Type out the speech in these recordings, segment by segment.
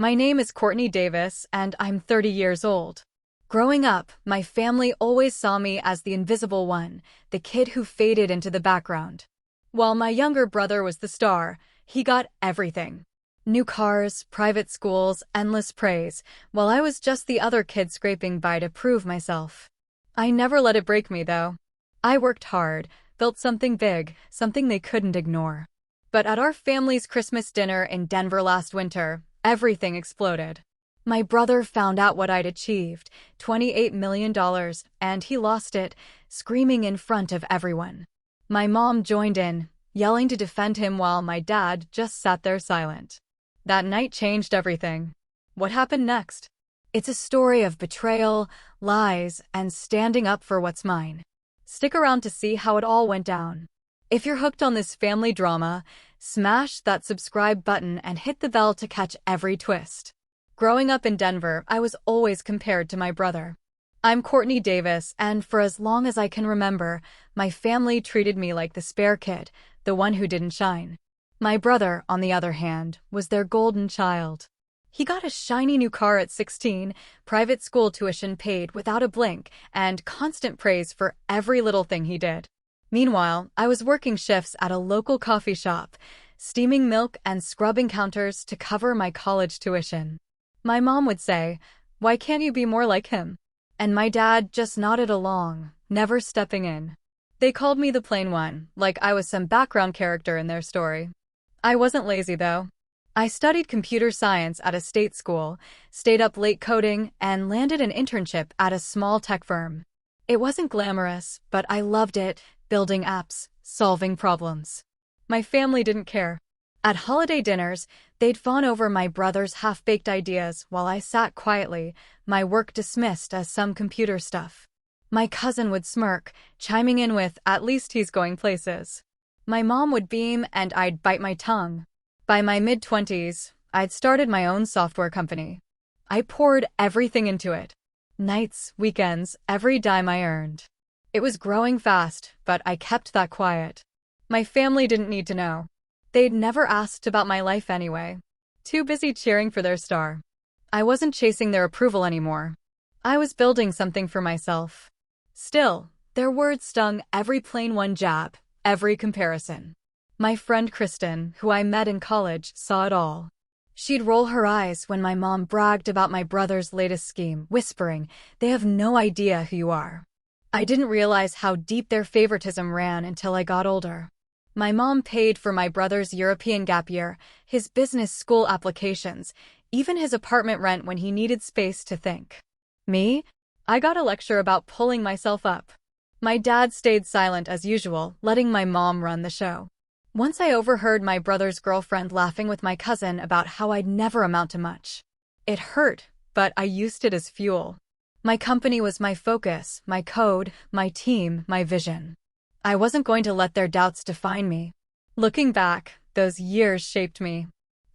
My name is Courtney Davis, and I'm 30 years old. Growing up, my family always saw me as the invisible one, the kid who faded into the background. While my younger brother was the star, he got everything. New cars, private schools, endless praise, while I was just the other kid scraping by to prove myself. I never let it break me, though. I worked hard, built something big, something they couldn't ignore. But at our family's Christmas dinner in Denver last winter, everything exploded. My brother found out what I'd achieved, $28 million, and he lost it, screaming in front of everyone. My mom joined in, yelling to defend him while my dad just sat there silent. That night changed everything. What happened next? It's a story of betrayal, lies, and standing up for what's mine. Stick around to see how it all went down. If you're hooked on this family drama, smash that subscribe button and hit the bell to catch every twist. Growing up in Denver, I was always compared to my brother. I'm Courtney Davis, and for as long as I can remember, my family treated me like the spare kid, the one who didn't shine. My brother, on the other hand, was their golden child. He got a shiny new car at 16, private school tuition paid without a blink, and constant praise for every little thing he did. Meanwhile, I was working shifts at a local coffee shop, steaming milk and scrubbing counters to cover my college tuition. My mom would say, "Why can't you be more like him?" And my dad just nodded along, never stepping in. They called me the plain one, like I was some background character in their story. I wasn't lazy, though. I studied computer science at a state school, stayed up late coding, and landed an internship at a small tech firm. It wasn't glamorous, but I loved it, building apps, solving problems. My family didn't care. At holiday dinners, they'd fawn over my brother's half-baked ideas while I sat quietly, my work dismissed as some computer stuff. My cousin would smirk, chiming in with, "At least he's going places." My mom would beam and I'd bite my tongue. By my mid-20s, I'd started my own software company. I poured everything into it. Nights, weekends, every dime I earned. It was growing fast, but I kept that quiet. My family didn't need to know. They'd never asked about my life anyway. Too busy cheering for their star. I wasn't chasing their approval anymore. I was building something for myself. Still, their words stung every plain one jab, every comparison. My friend Kristen, who I met in college, saw it all. She'd roll her eyes when my mom bragged about my brother's latest scheme, whispering, "They have no idea who you are." I didn't realize how deep their favoritism ran until I got older. My mom paid for my brother's European gap year, his business school applications, even his apartment rent when he needed space to think. Me? I got a lecture about pulling myself up. My dad stayed silent as usual, letting my mom run the show. Once I overheard my brother's girlfriend laughing with my cousin about how I'd never amount to much. It hurt, but I used it as fuel. My company was my focus, my code, my team, my vision. I wasn't going to let their doubts define me. Looking back, those years shaped me.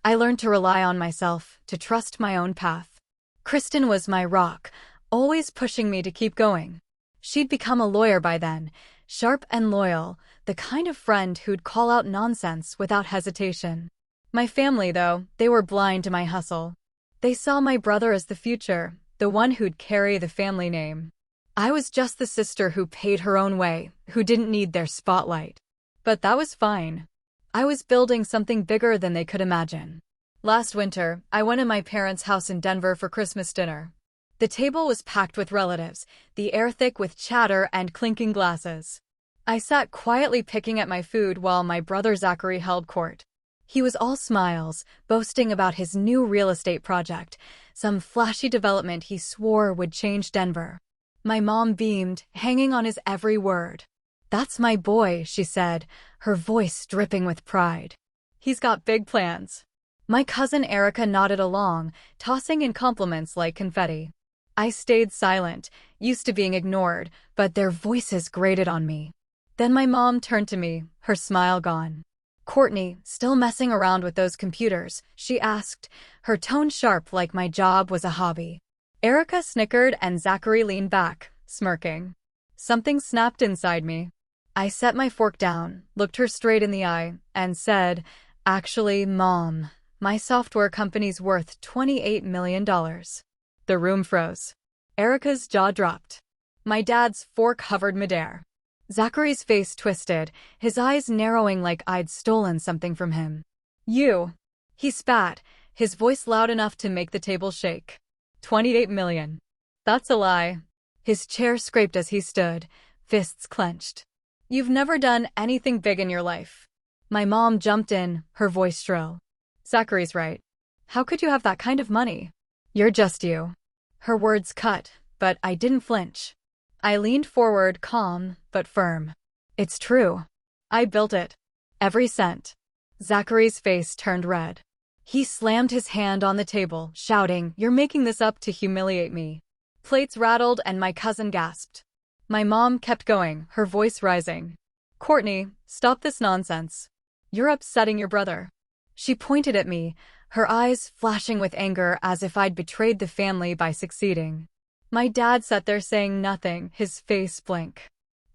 I learned to rely on myself, to trust my own path. Kristen was my rock, always pushing me to keep going. She'd become a lawyer by then, sharp and loyal, the kind of friend who'd call out nonsense without hesitation. My family, though, they were blind to my hustle. They saw my brother as the future, the one who'd carry the family name. I was just the sister who paid her own way, who didn't need their spotlight. But that was fine. I was building something bigger than they could imagine. Last winter, I went to my parents' house in Denver for Christmas dinner. The table was packed with relatives, the air thick with chatter and clinking glasses. I sat quietly picking at my food while my brother Zachary held court. He was all smiles, boasting about his new real estate project, some flashy development he swore would change Denver. My mom beamed, hanging on his every word. "That's my boy," she said, her voice dripping with pride. "He's got big plans." My cousin Erica nodded along, tossing in compliments like confetti. I stayed silent, used to being ignored, but their voices grated on me. Then my mom turned to me, her smile gone. "Courtney, still messing around with those computers?" she asked, her tone sharp like my job was a hobby. Erica snickered and Zachary leaned back, smirking. Something snapped inside me. I set my fork down, looked her straight in the eye, and said, "Actually, Mom, my software company's worth $28 million. The room froze. Erica's jaw dropped. My dad's fork hovered midair. Zachary's face twisted, his eyes narrowing like I'd stolen something from him. You! He spat, his voice loud enough to make the table shake. 28 million. That's a lie. His chair scraped as he stood, fists clenched. You've never done anything big in your life. My mom jumped in, her voice shrill. Zachary's right. How could you have that kind of money? You're just you. Her words cut, but I didn't flinch. I leaned forward, calm, but firm. It's true. I built it. Every cent. Zachary's face turned red. He slammed his hand on the table, shouting, "You're making this up to humiliate me." Plates rattled and my cousin gasped. My mom kept going, her voice rising. Courtney, stop this nonsense. You're upsetting your brother. She pointed at me, her eyes flashing with anger as if I'd betrayed the family by succeeding. My dad sat there saying nothing, his face blank.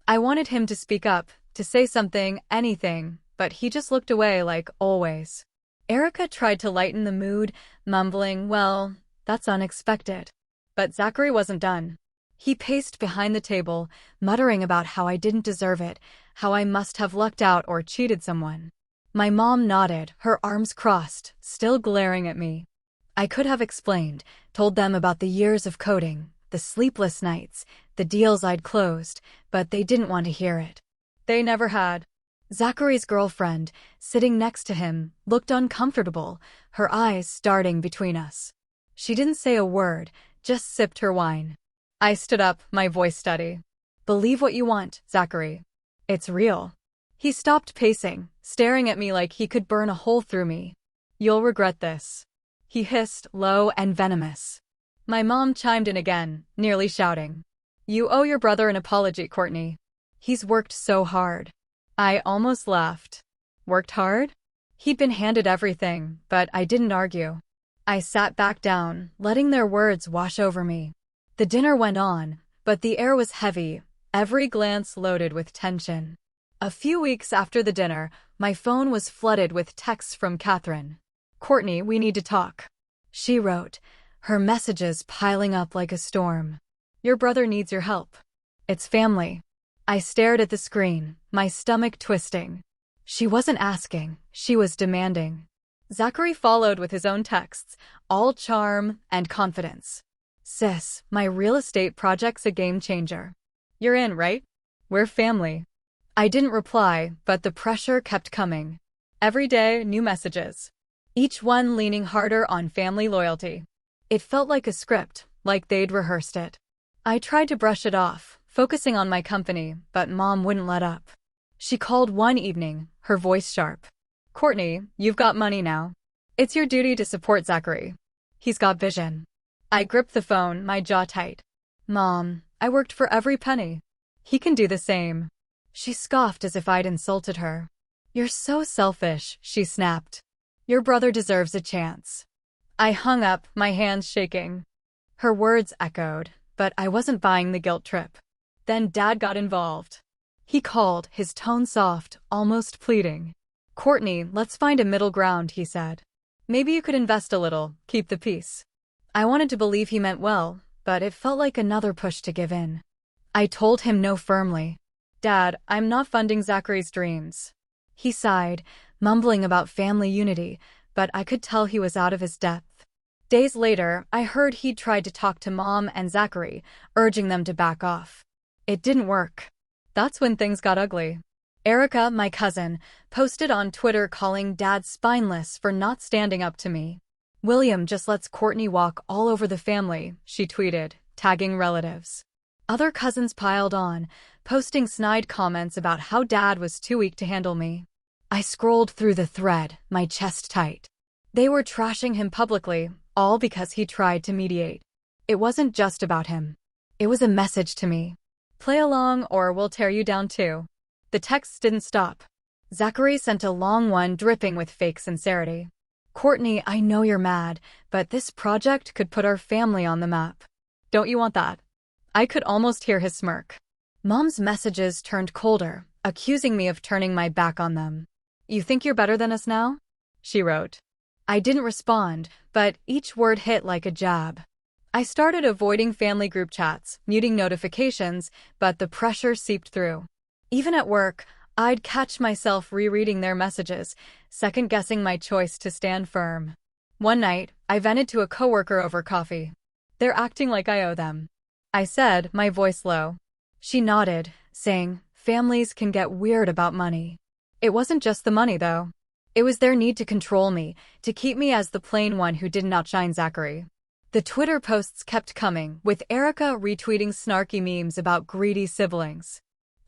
I wanted him to speak up, to say something, anything, but he just looked away like always. Erica tried to lighten the mood, mumbling, "Well, that's unexpected." But Zachary wasn't done. He paced behind the table, muttering about how I didn't deserve it, how I must have lucked out or cheated someone. My mom nodded, her arms crossed, still glaring at me. I could have explained, told them about the years of coding, the sleepless nights, the deals I'd closed, but they didn't want to hear it. They never had. Zachary's girlfriend, sitting next to him, looked uncomfortable, her eyes starting between us. She didn't say a word, just sipped her wine. I stood up, my voice steady. Believe what you want, Zachary. It's real. He stopped pacing, staring at me like he could burn a hole through me. You'll regret this. He hissed, low and venomous. My mom chimed in again, nearly shouting. You owe your brother an apology, Courtney. He's worked so hard. I almost laughed. Worked hard? He'd been handed everything, but I didn't argue. I sat back down, letting their words wash over me. The dinner went on, but the air was heavy, every glance loaded with tension. A few weeks after the dinner, my phone was flooded with texts from Catherine. Courtney, we need to talk. She wrote, her messages piling up like a storm. Your brother needs your help. It's family. I stared at the screen, my stomach twisting. She wasn't asking, she was demanding. Zachary followed with his own texts, all charm and confidence. Sis, my real estate project's a game changer. You're in, right? We're family. I didn't reply, but the pressure kept coming. Every day, new messages. Each one leaning harder on family loyalty. It felt like a script, like they'd rehearsed it. I tried to brush it off, focusing on my company, but Mom wouldn't let up. She called one evening, her voice sharp. Courtney, you've got money now. It's your duty to support Zachary. He's got vision. I gripped the phone, my jaw tight. Mom, I worked for every penny. He can do the same. She scoffed as if I'd insulted her. You're so selfish, she snapped. Your brother deserves a chance. I hung up, my hands shaking. Her words echoed, but I wasn't buying the guilt trip. Then Dad got involved. He called, his tone soft, almost pleading. Courtney, let's find a middle ground, he said. Maybe you could invest a little, keep the peace. I wanted to believe he meant well, but it felt like another push to give in. I told him no firmly. Dad, I'm not funding Zachary's dreams. He sighed, mumbling about family unity, but I could tell he was out of his depth. Days later, I heard he'd tried to talk to Mom and Zachary, urging them to back off. It didn't work. That's when things got ugly. Erica, my cousin, posted on Twitter calling Dad spineless for not standing up to me. William just lets Courtney walk all over the family, she tweeted, tagging relatives. Other cousins piled on, posting snide comments about how Dad was too weak to handle me. I scrolled through the thread, my chest tight. They were trashing him publicly, all because he tried to mediate. It wasn't just about him. It was a message to me. Play along or we'll tear you down too. The texts didn't stop. Zachary sent a long one dripping with fake sincerity. Courtney, I know you're mad, but this project could put our family on the map. Don't you want that? I could almost hear his smirk. Mom's messages turned colder, accusing me of turning my back on them. You think you're better than us now? She wrote. I didn't respond, but each word hit like a jab. I started avoiding family group chats, muting notifications, but the pressure seeped through. Even at work, I'd catch myself rereading their messages, second-guessing my choice to stand firm. One night, I vented to a coworker over coffee. "They're acting like I owe them," I said, my voice low. She nodded, saying, "Families can get weird about money." It wasn't just the money, though. It was their need to control me, to keep me as the plain one who didn't outshine Zachary. The Twitter posts kept coming, with Erica retweeting snarky memes about greedy siblings.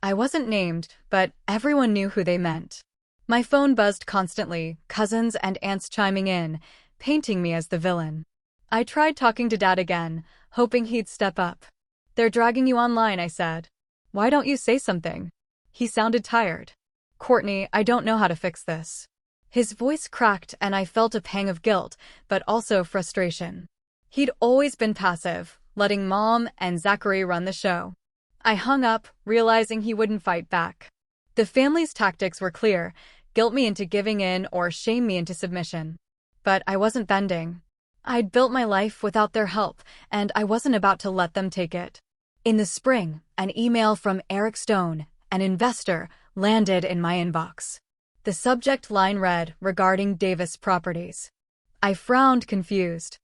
I wasn't named, but everyone knew who they meant. My phone buzzed constantly, cousins and aunts chiming in, painting me as the villain. I tried talking to Dad again, hoping he'd step up. "They're dragging you online," I said. "Why don't you say something?" He sounded tired. "Courtney, I don't know how to fix this." His voice cracked and I felt a pang of guilt, but also frustration. He'd always been passive, letting Mom and Zachary run the show. I hung up, realizing he wouldn't fight back. The family's tactics were clear: guilt me into giving in or shame me into submission. But I wasn't bending. I'd built my life without their help, and I wasn't about to let them take it. In the spring, an email from Eric Stone, an investor, landed in my inbox. The subject line read, "Regarding Davis Properties." I frowned, confused.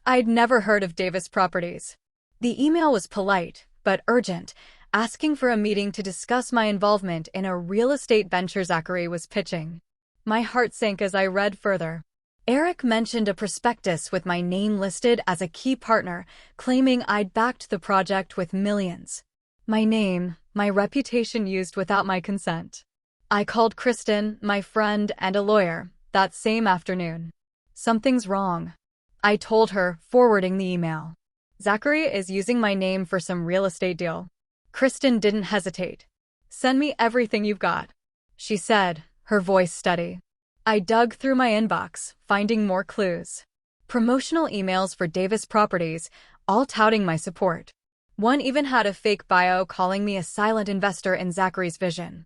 I'd never heard of Davis Properties. The email was polite, but urgent, asking for a meeting to discuss my involvement in a real estate venture Zachary was pitching. My heart sank as I read further. Eric mentioned a prospectus with my name listed as a key partner, claiming I'd backed the project with millions. My name, my reputation used without my consent. I called Kristen, my friend and a lawyer, that same afternoon. "Something's wrong," I told her, forwarding the email. "Zachary is using my name for some real estate deal." Kristen didn't hesitate. "Send me everything you've got," she said, her voice steady. I dug through my inbox, finding more clues. Promotional emails for Davis Properties, all touting my support. One even had a fake bio calling me a silent investor in Zachary's vision.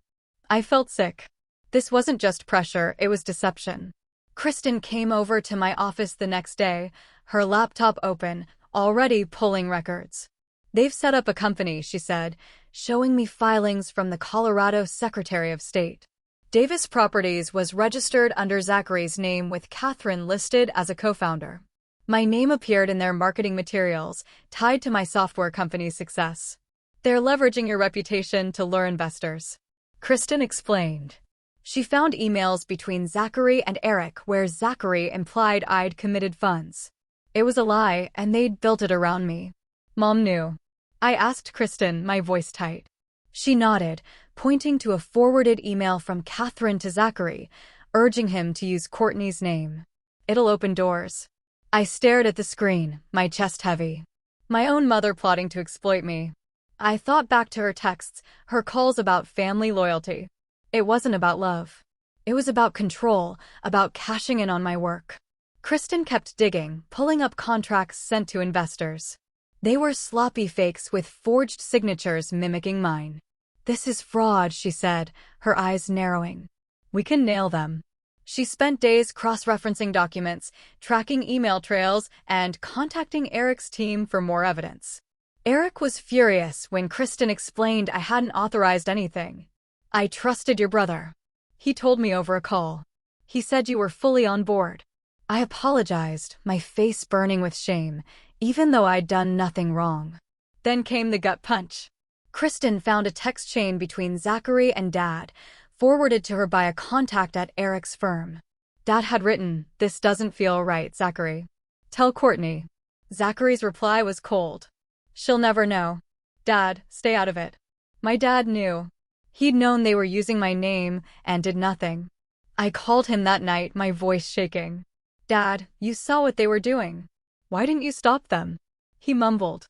I felt sick. This wasn't just pressure, it was deception. Kristen came over to my office the next day, her laptop open, already pulling records. "They've set up a company," she said, showing me filings from the Colorado Secretary of State. Davis Properties was registered under Zachary's name with Catherine listed as a co-founder. My name appeared in their marketing materials, tied to my software company's success. "They're leveraging your reputation to lure investors," Kristen explained. She found emails between Zachary and Eric where Zachary implied I'd committed funds. It was a lie, and they'd built it around me. "Mom knew?" I asked Kristen, my voice tight. She nodded, pointing to a forwarded email from Catherine to Zachary, urging him to use Courtney's name. "It'll open doors." I stared at the screen, my chest heavy. My own mother plotting to exploit me. I thought back to her texts, her calls about family loyalty. It wasn't about love. It was about control, about cashing in on my work. Kristen kept digging, pulling up contracts sent to investors. They were sloppy fakes with forged signatures mimicking mine. "This is fraud," she said, her eyes narrowing. "We can nail them." She spent days cross-referencing documents, tracking email trails, and contacting Eric's team for more evidence. Eric was furious when Kristen explained I hadn't authorized anything. "I trusted your brother. He told me over a call. He said you were fully on board." I apologized, my face burning with shame, even though I'd done nothing wrong. Then came the gut punch. Kristen found a text chain between Zachary and Dad, forwarded to her by a contact at Eric's firm. Dad had written, "This doesn't feel right, Zachary. Tell Courtney." Zachary's reply was cold. "She'll never know. Dad, stay out of it." My dad knew. He'd known they were using my name and did nothing. I called him that night, my voice shaking. "Dad, you saw what they were doing. Why didn't you stop them?" He mumbled.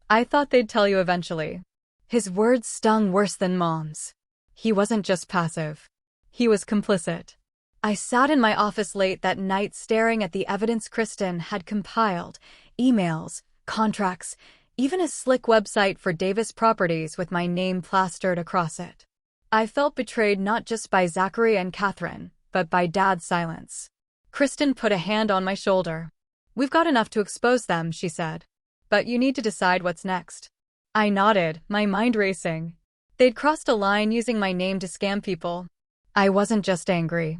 "I thought they'd tell you eventually." His words stung worse than Mom's. He wasn't just passive. He was complicit. I sat in my office late that night staring at the evidence Kristen had compiled, emails, contracts, even a slick website for Davis Properties with my name plastered across it. I felt betrayed not just by Zachary and Catherine, but by Dad's silence. Kristen put a hand on my shoulder. We've got enough to expose them, she said. But you need to decide what's next. I nodded, my mind racing. They'd crossed a line using my name to scam people. I wasn't just angry.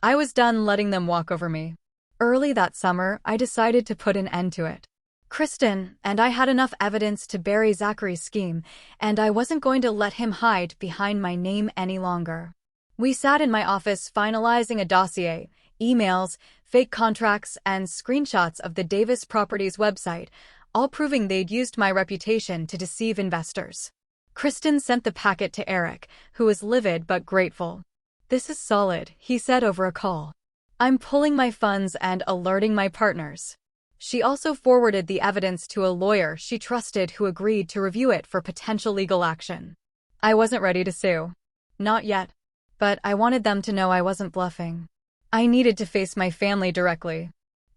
I was done letting them walk over me. Early that summer, I decided to put an end to it. Kristen and I had enough evidence to bury Zachary's scheme, and I wasn't going to let him hide behind my name any longer. We sat in my office finalizing a dossier, emails, fake contracts, and screenshots of the Davis Properties website, all proving they'd used my reputation to deceive investors. Kristen sent the packet to Eric, who was livid but grateful. "This is solid," he said over a call. "I'm pulling my funds and alerting my partners." She also forwarded the evidence to a lawyer she trusted who agreed to review it for potential legal action. I wasn't ready to sue. Not yet. But I wanted them to know I wasn't bluffing. I needed to face my family directly.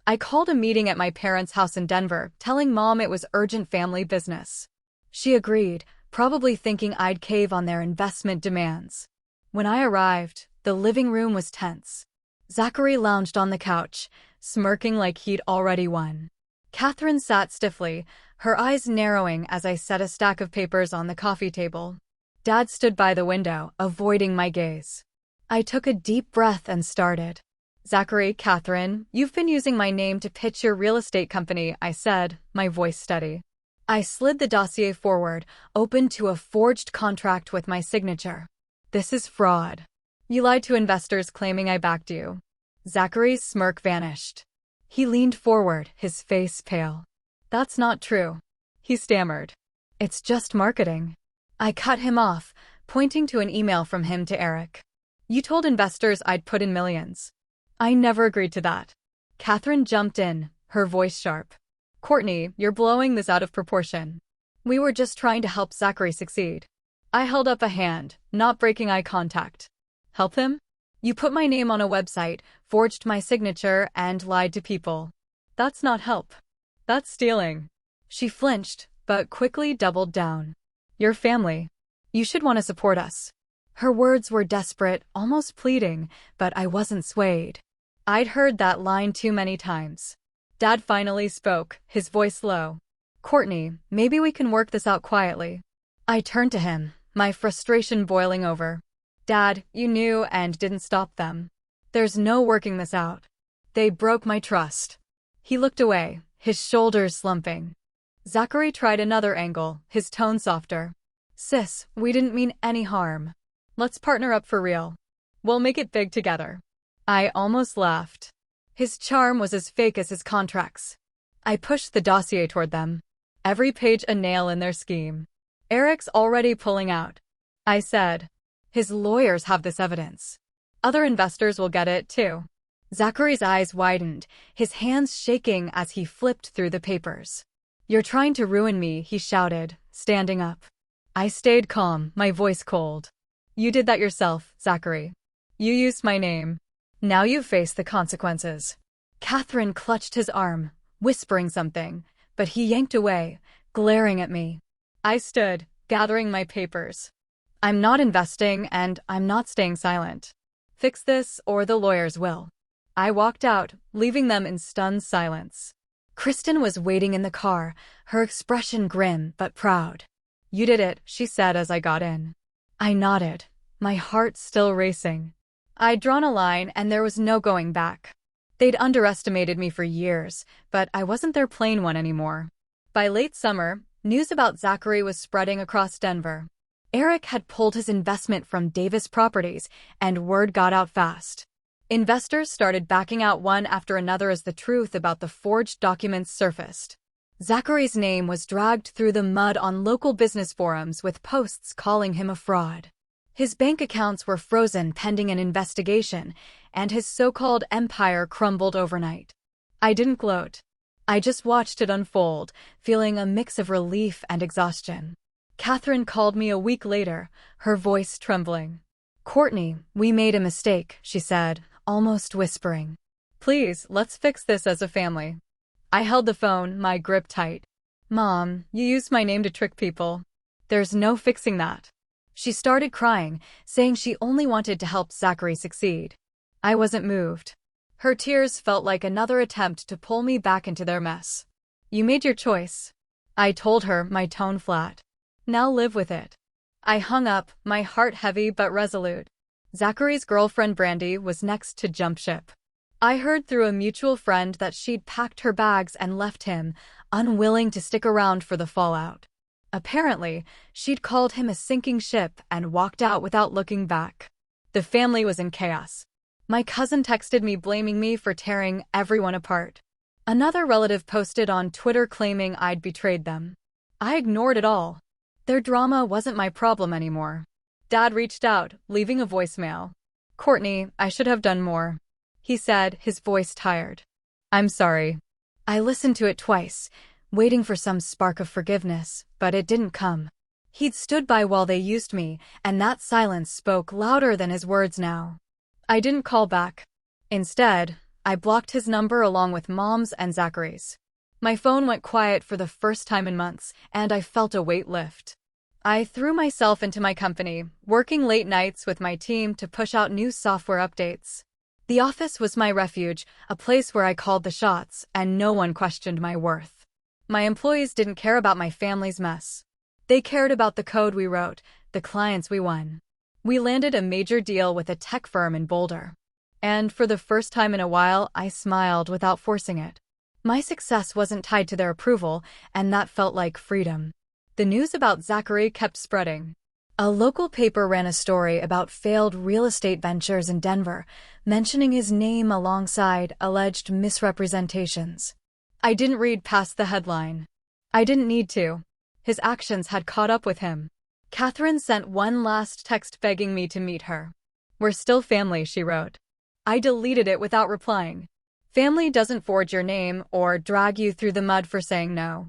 I called a meeting at my parents' house in Denver, telling Mom it was urgent family business. She agreed, probably thinking I'd cave on their investment demands. When I arrived, the living room was tense. Zachary lounged on the couch, smirking like he'd already won. Catherine sat stiffly, her eyes narrowing as I set a stack of papers on the coffee table. Dad stood by the window, avoiding my gaze. I took a deep breath and started. "Zachary, Catherine, you've been using my name to pitch your real estate company," I said, my voice steady. I slid the dossier forward, open to a forged contract with my signature. "This is fraud. You lied to investors claiming I backed you." Zachary's smirk vanished. He leaned forward, his face pale. "That's not true," he stammered. "It's just marketing." I cut him off, pointing to an email from him to Eric. "You told investors I'd put in millions." "I never agreed to that." Catherine jumped in, her voice sharp. "Courtney, you're blowing this out of proportion. We were just trying to help Zachary succeed." I held up a hand, not breaking eye contact. "Help him? You put my name on a website, forged my signature, and lied to people. That's not help. That's stealing." She flinched, but quickly doubled down. "Your family. You should want to support us." Her words were desperate, almost pleading, but I wasn't swayed. I'd heard that line too many times. Dad finally spoke, his voice low. "Courtney, maybe we can work this out quietly." I turned to him, my frustration boiling over. "Dad, you knew and didn't stop them. There's no working this out. They broke my trust." He looked away, his shoulders slumping. Zachary tried another angle, his tone softer. "Sis, we didn't mean any harm. Let's partner up for real. We'll make it big together." I almost laughed. His charm was as fake as his contracts. I pushed the dossier toward them. Every page a nail in their scheme. "Eric's already pulling out," I said. "His lawyers have this evidence. Other investors will get it, too." Zachary's eyes widened, his hands shaking as he flipped through the papers. "You're trying to ruin me," he shouted, standing up. I stayed calm, my voice cold. "You did that yourself, Zachary. You used my name. Now you face the consequences." Catherine clutched his arm, whispering something, but he yanked away, glaring at me. I stood, gathering my papers. "I'm not investing, and I'm not staying silent. Fix this, or the lawyers will." I walked out, leaving them in stunned silence. Kristen was waiting in the car, her expression grim but proud. "You did it," she said as I got in. I nodded, my heart still racing. I'd drawn a line and there was no going back. They'd underestimated me for years, but I wasn't their plain one anymore. By late summer, news about Zachary was spreading across Denver. Eric had pulled his investment from Davis Properties, and word got out fast. Investors started backing out one after another as the truth about the forged documents surfaced. Zachary's name was dragged through the mud on local business forums with posts calling him a fraud. His bank accounts were frozen pending an investigation, and his so-called empire crumbled overnight. I didn't gloat. I just watched it unfold, feeling a mix of relief and exhaustion. Catherine called me a week later, her voice trembling. "Courtney, we made a mistake," she said, almost whispering. "Please, let's fix this as a family." I held the phone, my grip tight. "Mom, you used my name to trick people. There's no fixing that." She started crying, saying she only wanted to help Zachary succeed. I wasn't moved. Her tears felt like another attempt to pull me back into their mess. "You made your choice," I told her, my tone flat. "Now live with it." I hung up, my heart heavy but resolute. Zachary's girlfriend Brandy was next to jump ship. I heard through a mutual friend that she'd packed her bags and left him, unwilling to stick around for the fallout. Apparently, she'd called him a sinking ship and walked out without looking back. The family was in chaos. My cousin texted me blaming me for tearing everyone apart. Another relative posted on Twitter claiming I'd betrayed them. I ignored it all. Their drama wasn't my problem anymore. Dad reached out, leaving a voicemail. "Courtney, I should have done more," he said, his voice tired. "I'm sorry." I listened to it twice, waiting for some spark of forgiveness, but it didn't come. He'd stood by while they used me, and that silence spoke louder than his words now. I didn't call back. Instead, I blocked his number along with Mom's and Zachary's. My phone went quiet for the first time in months, and I felt a weight lift. I threw myself into my company, working late nights with my team to push out new software updates. The office was my refuge, a place where I called the shots, and no one questioned my worth. My employees didn't care about my family's mess. They cared about the code we wrote, the clients we won. We landed a major deal with a tech firm in Boulder. And for the first time in a while, I smiled without forcing it. My success wasn't tied to their approval, and that felt like freedom. The news about Zachary kept spreading. A local paper ran a story about failed real estate ventures in Denver, mentioning his name alongside alleged misrepresentations. I didn't read past the headline. I didn't need to. His actions had caught up with him. Catherine sent one last text begging me to meet her. "We're still family," she wrote. I deleted it without replying. Family doesn't forge your name or drag you through the mud for saying no.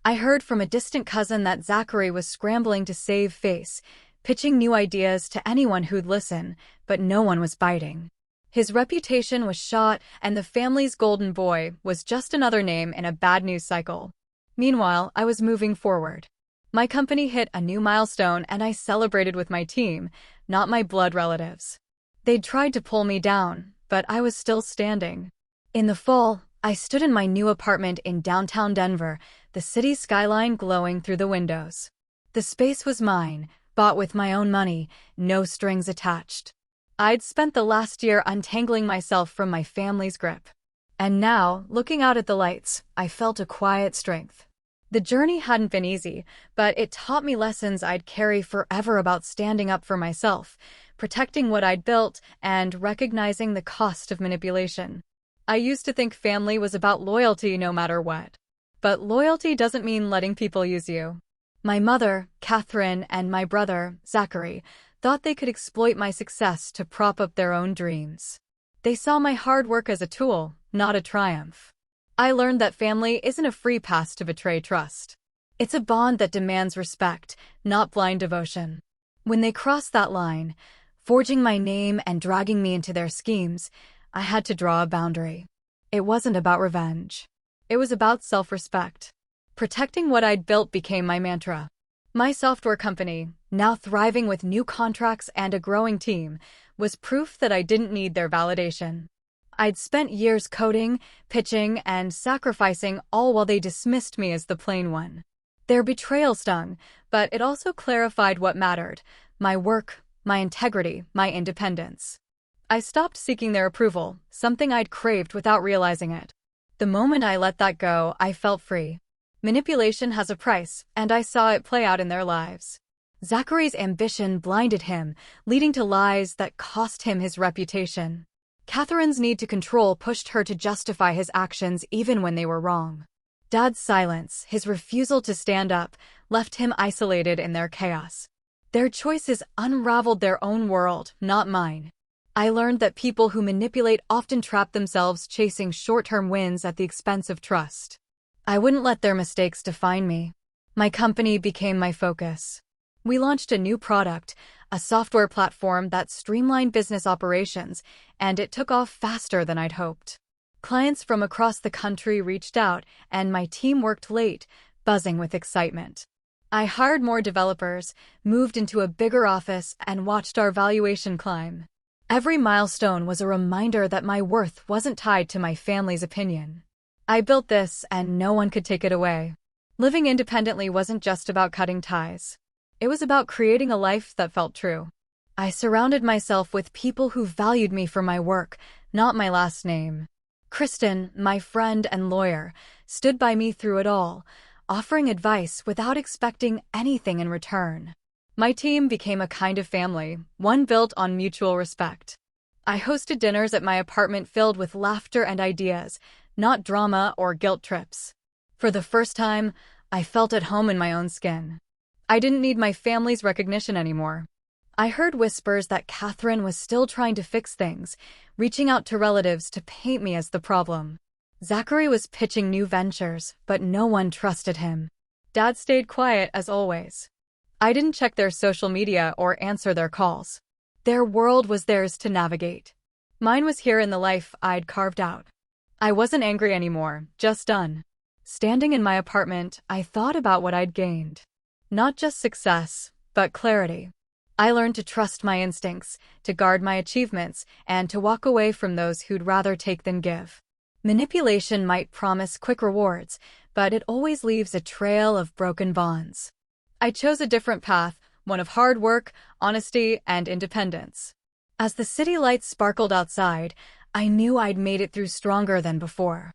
I heard from a distant cousin that Zachary was scrambling to save face, pitching new ideas to anyone who'd listen, but no one was biting. His reputation was shot, and the family's golden boy was just another name in a bad news cycle. Meanwhile, I was moving forward. My company hit a new milestone, and I celebrated with my team, not my blood relatives. They'd tried to pull me down, but I was still standing. In the fall, I stood in my new apartment in downtown Denver, the city skyline glowing through the windows. The space was mine, bought with my own money, no strings attached. I'd spent the last year untangling myself from my family's grip. And now, looking out at the lights, I felt a quiet strength. The journey hadn't been easy, but it taught me lessons I'd carry forever about standing up for myself, protecting what I'd built, and recognizing the cost of manipulation. I used to think family was about loyalty no matter what. But loyalty doesn't mean letting people use you. My mother, Catherine, and my brother, Zachary, thought they could exploit my success to prop up their own dreams. They saw my hard work as a tool, not a triumph. I learned that family isn't a free pass to betray trust. It's a bond that demands respect, not blind devotion. When they crossed that line, forging my name and dragging me into their schemes, I had to draw a boundary. It wasn't about revenge. It was about self-respect. Protecting what I'd built became my mantra. My software company, now thriving with new contracts and a growing team, was proof that I didn't need their validation. I'd spent years coding, pitching, and sacrificing, all while they dismissed me as the plain one. Their betrayal stung, but it also clarified what mattered: my work, my integrity, my independence. I stopped seeking their approval, something I'd craved without realizing it. The moment I let that go, I felt free. Manipulation has a price, and I saw it play out in their lives. Zachary's ambition blinded him, leading to lies that cost him his reputation. Catherine's need to control pushed her to justify his actions even when they were wrong. Dad's silence, his refusal to stand up, left him isolated in their chaos. Their choices unraveled their own world, not mine. I learned that people who manipulate often trap themselves chasing short-term wins at the expense of trust. I wouldn't let their mistakes define me. My company became my focus. We launched a new product, a software platform that streamlined business operations, and it took off faster than I'd hoped. Clients from across the country reached out, and my team worked late, buzzing with excitement. I hired more developers, moved into a bigger office, and watched our valuation climb. Every milestone was a reminder that my worth wasn't tied to my family's opinion. I built this, and no one could take it away. Living independently wasn't just about cutting ties. It was about creating a life that felt true. I surrounded myself with people who valued me for my work, not my last name. Kristen, my friend and lawyer, stood by me through it all, offering advice without expecting anything in return. My team became a kind of family, one built on mutual respect. I hosted dinners at my apartment filled with laughter and ideas, not drama or guilt trips. For the first time, I felt at home in my own skin. I didn't need my family's recognition anymore. I heard whispers that Catherine was still trying to fix things, reaching out to relatives to paint me as the problem. Zachary was pitching new ventures, but no one trusted him. Dad stayed quiet as always. I didn't check their social media or answer their calls. Their world was theirs to navigate. Mine was here in the life I'd carved out. I wasn't angry anymore, just done. Standing in my apartment, I thought about what I'd gained. Not just success, but clarity. I learned to trust my instincts, to guard my achievements, and to walk away from those who'd rather take than give. Manipulation might promise quick rewards, but it always leaves a trail of broken bonds. I chose a different path, one of hard work, honesty, and independence. As the city lights sparkled outside, I knew I'd made it through stronger than before.